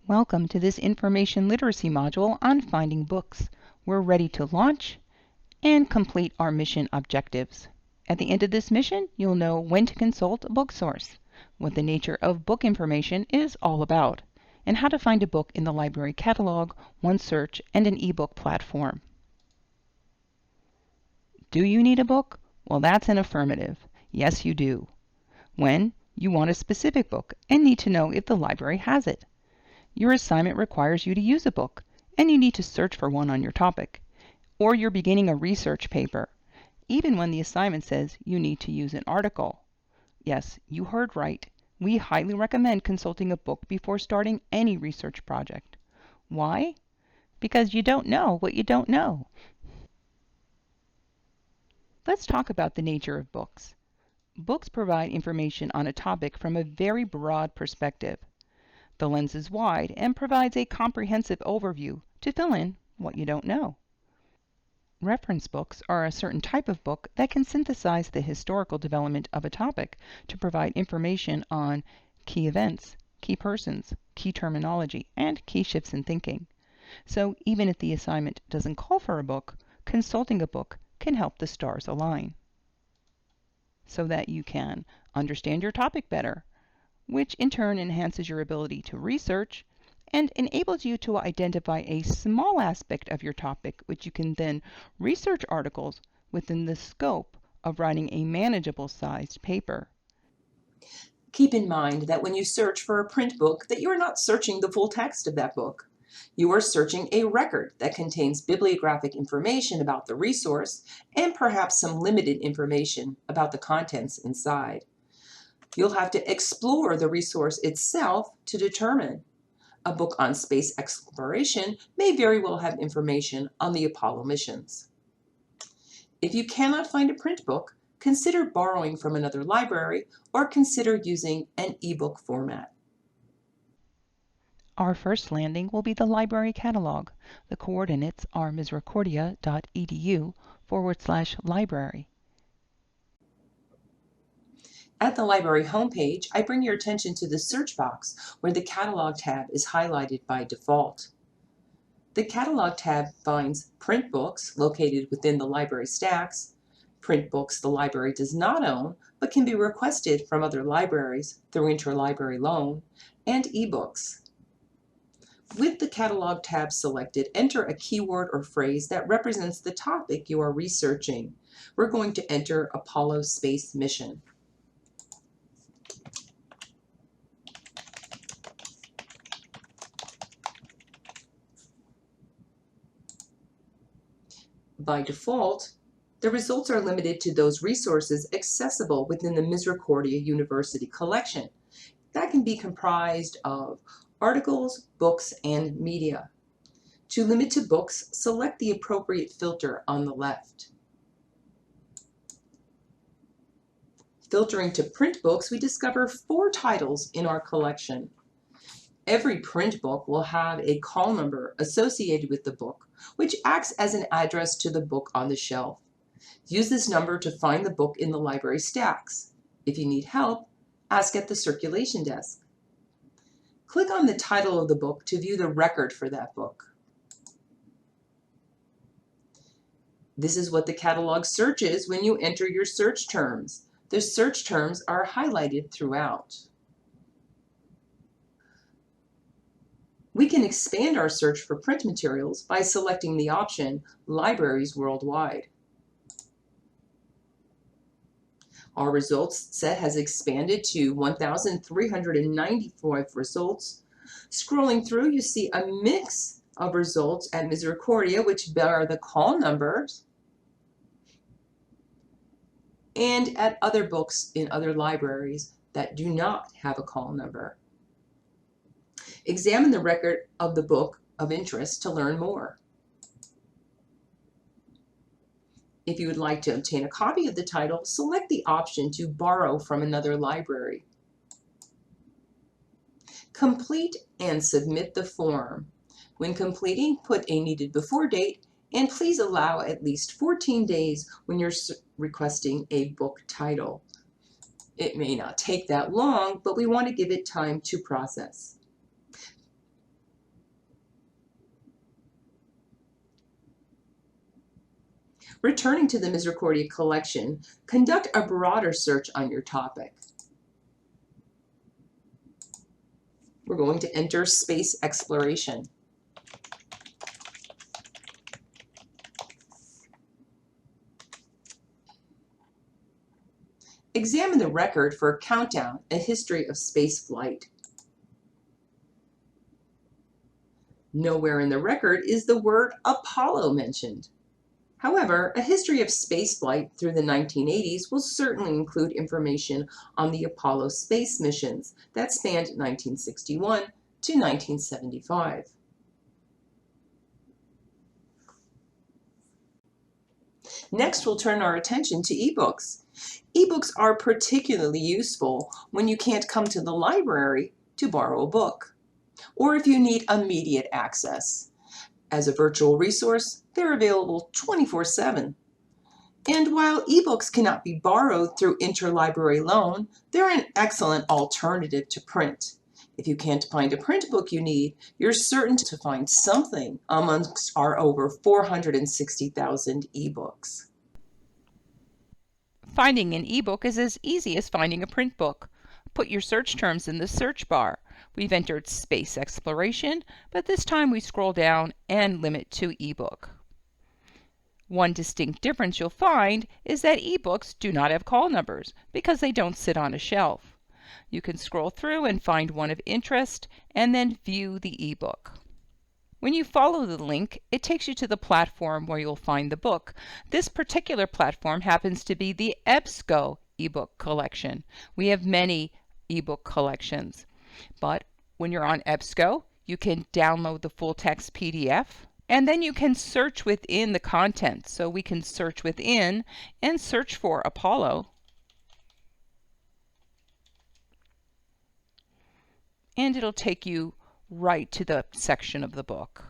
Welcome to this information literacy module on finding books. We're ready to launch and complete our mission objectives. At the end of this mission, you'll know when to consult a book source, what the nature of book information is all about, and how to find a book in the library catalog, OneSearch, and an ebook platform. Do you need a book? Well, that's an affirmative. Yes, you do. When? You want a specific book and need to know if the library has it. Your assignment requires you to use a book, and you need to search for one on your topic. Or you're beginning a research paper, even when the assignment says you need to use an article. Yes, you heard right. We highly recommend consulting a book before starting any research project. Why? Because you don't know what you don't know. Let's talk about the nature of books. Books provide information on a topic from a very broad perspective. The lens is wide and provides a comprehensive overview to fill in what you don't know. Reference books are a certain type of book that can synthesize the historical development of a topic to provide information on key events, key persons, key terminology, and key shifts in thinking. So even if the assignment doesn't call for a book, consulting a book can help the stars align so that you can understand your topic better, which in turn enhances your ability to research and enables you to identify a small aspect of your topic, which you can then research articles within the scope of writing a manageable sized paper. Keep in mind that when you search for a print book, that you are not searching the full text of that book. You are searching a record that contains bibliographic information about the resource and perhaps some limited information about the contents inside. You'll have to explore the resource itself to determine. A book on space exploration may very well have information on the Apollo missions. If you cannot find a print book, consider borrowing from another library or consider using an ebook format. Our first landing will be the library catalog. The coordinates are misericordia.edu/library. At the library homepage, I bring your attention to the search box where the Catalog tab is highlighted by default. The Catalog tab finds print books located within the library stacks, print books the library does not own but can be requested from other libraries through interlibrary loan, and ebooks. With the Catalog tab selected, enter a keyword or phrase that represents the topic you are researching. We're going to enter Apollo Space Mission. By default, the results are limited to those resources accessible within the Misericordia University collection. That can be comprised of articles, books, and media. To limit to books, select the appropriate filter on the left. Filtering to print books, we discover 4 titles in our collection. Every print book will have a call number associated with the book, which acts as an address to the book on the shelf. Use this number to find the book in the library stacks. If you need help, ask at the circulation desk. Click on the title of the book to view the record for that book. This is what the catalog searches when you enter your search terms. The search terms are highlighted throughout. We can expand our search for print materials by selecting the option Libraries Worldwide. Our results set has expanded to 1,395 results. Scrolling through, you see a mix of results at Misericordia, which bear the call numbers, and at other books in other libraries that do not have a call number. Examine the record of the book of interest to learn more. If you would like to obtain a copy of the title, select the option to borrow from another library. Complete and submit the form. When completing, put a needed before date, and please allow at least 14 days when you're requesting a book title. It may not take that long, but we want to give it time to process. Returning to the Misericordia collection, conduct a broader search on your topic. We're going to enter space exploration. Examine the record for Countdown, A History of Space Flight. Nowhere in the record is the word Apollo mentioned. However, A History of Spaceflight through the 1980s will certainly include information on the Apollo space missions that spanned 1961 to 1975. Next, we'll turn our attention to ebooks. Ebooks are particularly useful when you can't come to the library to borrow a book, or if you need immediate access. As a virtual resource, they're available 24/7. And while ebooks cannot be borrowed through interlibrary loan, they're an excellent alternative to print. If you can't find a print book you need, you're certain to find something amongst our over 460,000 ebooks. Finding an ebook is as easy as finding a print book. Put your search terms in the search bar. We've entered space exploration, but this time we scroll down and limit to ebook. One distinct difference you'll find is that ebooks do not have call numbers because they don't sit on a shelf. You can scroll through and find one of interest and then view the ebook. When you follow the link, it takes you to the platform where you'll find the book. This particular platform happens to be the EBSCO ebook collection. We have many ebook collections, but when you're on EBSCO, you can download the full text PDF, and then you can search within the content. So we can search within and search for Apollo. And it'll take you right to the section of the book.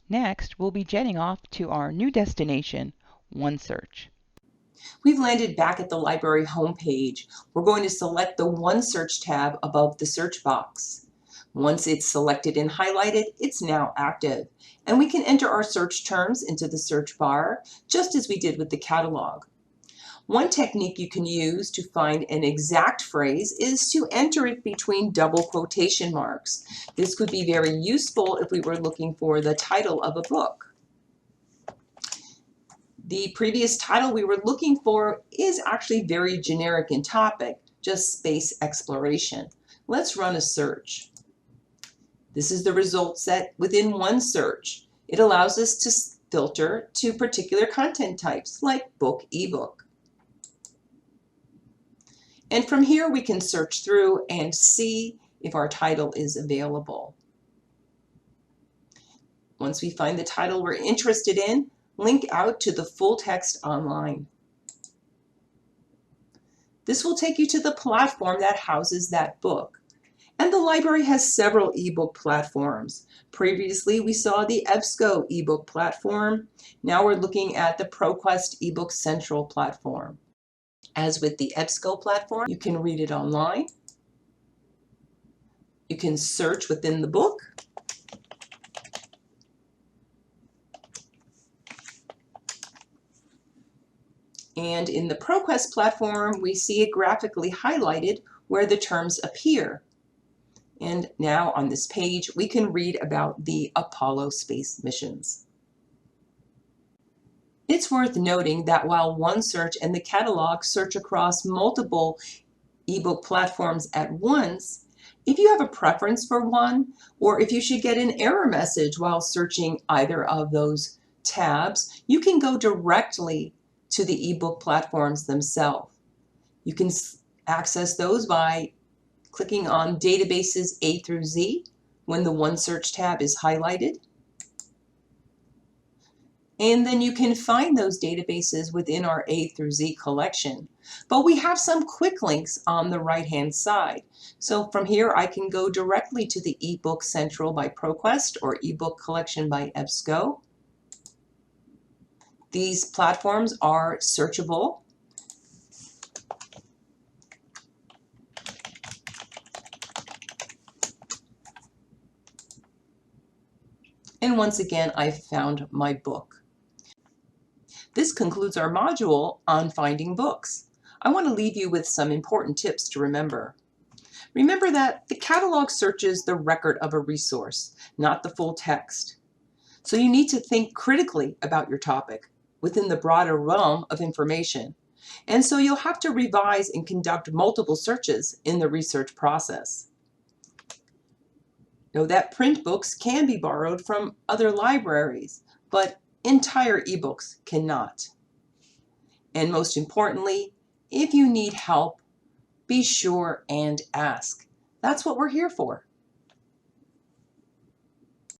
Next, we'll be jetting off to our new destination, OneSearch. We've landed back at the library homepage. We're going to select the OneSearch tab above the search box. Once it's selected and highlighted, it's now active, and we can enter our search terms into the search bar, just as we did with the catalog. One technique you can use to find an exact phrase is to enter it between double quotation marks. This could be very useful if we were looking for the title of a book. The previous title we were looking for is actually very generic in topic, just space exploration. Let's run a search. This is the result set within OneSearch. It allows us to filter to particular content types like book, ebook. And from here we can search through and see if our title is available. Once we find the title we're interested in, link out to the full text online. This will take you to the platform that houses that book. And the library has several ebook platforms. Previously we saw the EBSCO ebook platform. Now we're looking at the ProQuest eBook Central platform. As with the EBSCO platform, you can read it online. You can search within the book. And in the ProQuest platform, we see it graphically highlighted where the terms appear. And now on this page, we can read about the Apollo space missions. It's worth noting that while OneSearch and the catalog search across multiple ebook platforms at once, if you have a preference for one, or if you should get an error message while searching either of those tabs, you can go directly to the ebook platforms themselves. You can access those by clicking on databases A through Z when the OneSearch tab is highlighted. And then you can find those databases within our A through Z collection. But we have some quick links on the right-hand side. So from here, I can go directly to the eBook Central by ProQuest or eBook Collection by EBSCO. These platforms are searchable. And once again, I found my book. This concludes our module on finding books. I want to leave you with some important tips to remember. Remember that the catalog searches the record of a resource, not the full text. So you need to think critically about your topic within the broader realm of information. And so you'll have to revise and conduct multiple searches in the research process. Know that print books can be borrowed from other libraries, but entire ebooks cannot. And most importantly, if you need help, be sure and ask. That's what we're here for.